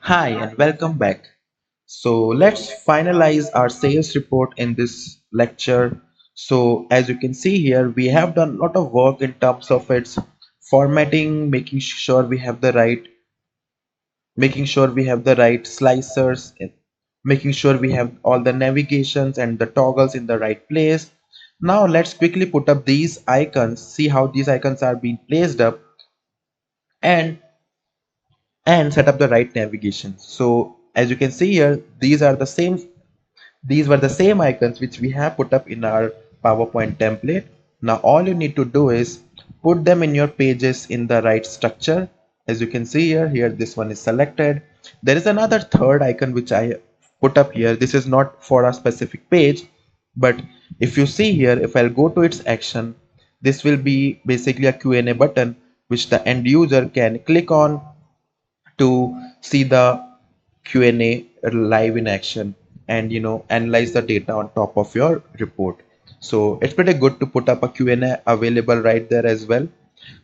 Hi and welcome back. So let's finalize our sales report in this lecture. So as you can see here, we have done a lot of work in terms of its formatting, making sure we have the right slicers, making sure we have all the navigations and the toggles in the right place. Now let's quickly put up these icons, see how these icons are being placed up and set up the right navigation. So as you can see here, these were the same icons which we have put up in our PowerPoint template. Now all you need to do is put them in your pages in the right structure. As you can see here this one is selected. There is another third icon which I put up here. This is not for a specific page, but if you see here, if I'll go to its action, this will be basically a Q&A button which the end user can click on to see the Q&A live in action and analyze the data on top of your report. So it's pretty good to put up a Q&A available right there as well.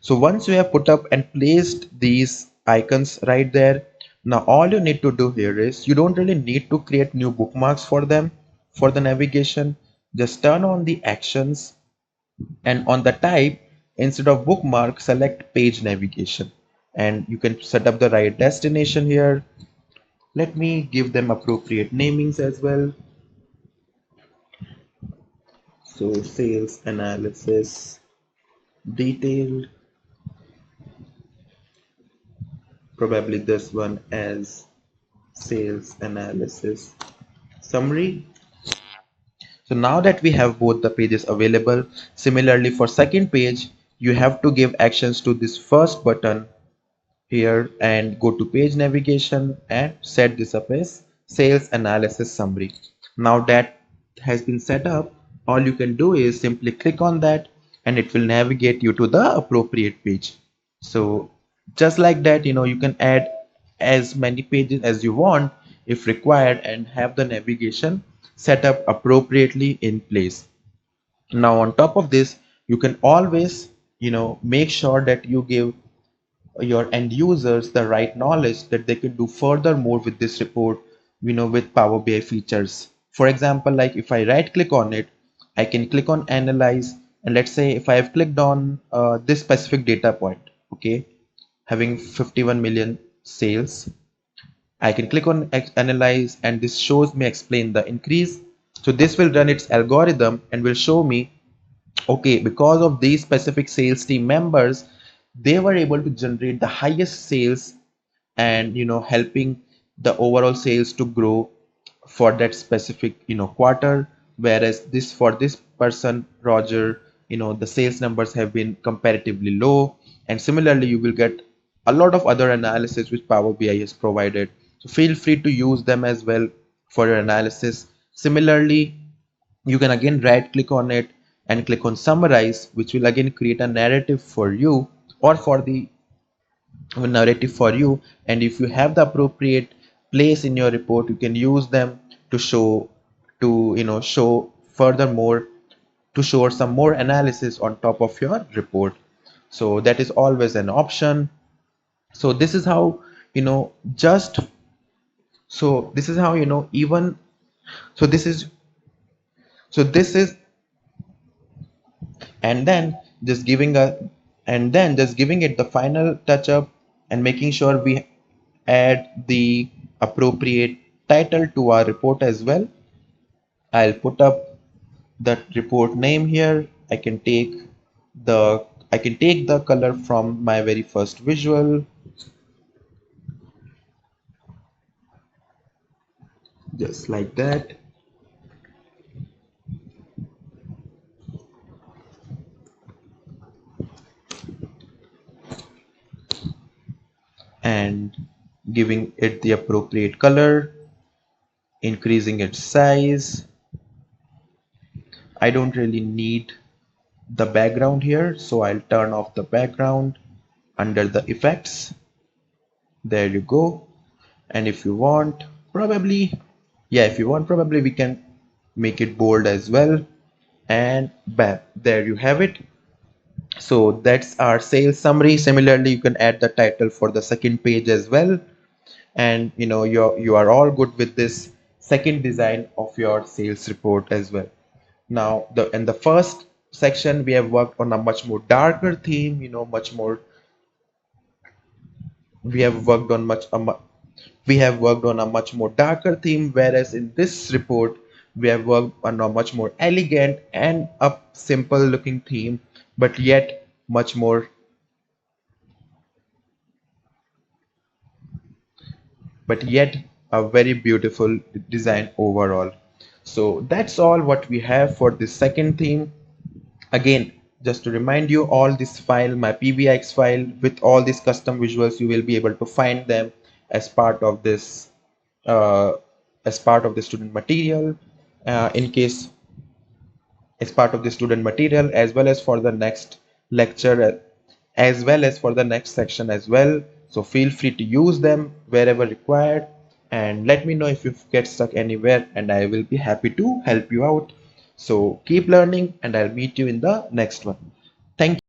So once you have put up and placed these icons right there, now all you need to do here is you don't really need to create new bookmarks for them for the navigation. Just turn on the actions and on the type, instead of bookmark, select page navigation and you can set up the right destination here. Let me give them appropriate namings as well. So sales analysis detailed, probably this one as sales analysis summary. So now that we have both the pages available, similarly for second page, you have to give actions to this first button here and go to page navigation and set this up as sales analysis summary. Now that has been set up, all you can do is simply click on that and it will navigate you to the appropriate page. So just like that, you can add as many pages as you want if required and have the navigation set up appropriately in place. Now on top of this, you can always make sure that you give your end users the right knowledge that they can do further more with this report, with Power BI features. For example, like if I right click on it, I can click on analyze, and let's say if I have clicked on this specific data point, okay, having 51 million sales, I can click on analyze and this shows me explain the increase. So this will run its algorithm and will show me, okay, because of these specific sales team members, they were able to generate the highest sales and helping the overall sales to grow for that specific quarter, whereas this for this person Roger, the sales numbers have been comparatively low. And similarly you will get a lot of other analysis which Power BI has provided, so feel free to use them as well for your analysis. Similarly, you can again right click on it and click on summarize, which will again create a narrative for you or for the narrative for you. And if you have the appropriate place in your report, you can use them to show furthermore, to show some more analysis on top of your report. So that is always an option. So this is how just so this is how even so this is so this is and then just giving a and then just giving it the final touch up and making sure we add the appropriate title to our report as well. I'll put up that report name here. I can take the color from my very first visual, just like that. And giving it the appropriate color, increasing its size. I don't really need the background here, so I'll turn off the background under the effects. There you go. And if you want, probably we can make it bold as well. And bam, there you have it. So that's our sales summary. Similarly, you can add the title for the second page as well. and you are all good with this second design of your sales report as well. Now the in the first section we have worked on a much more darker theme, much more we have worked on we have worked on a much more darker theme, whereas in this report we have worked on a much more elegant and a simple looking theme, but yet much more, but yet a very beautiful design overall. So that's all what we have for this second theme. Again, just to remind you, all this file, my pbix file with all these custom visuals, you will be able to find them as part of this uh, as part of the student material, in case as part of the student material, as well as for the next lecture, as well as for the next section as well. So feel free to use them wherever required, and let me know if you get stuck anywhere, and I will be happy to help you out. So keep learning, and I'll meet you in the next one. Thank you.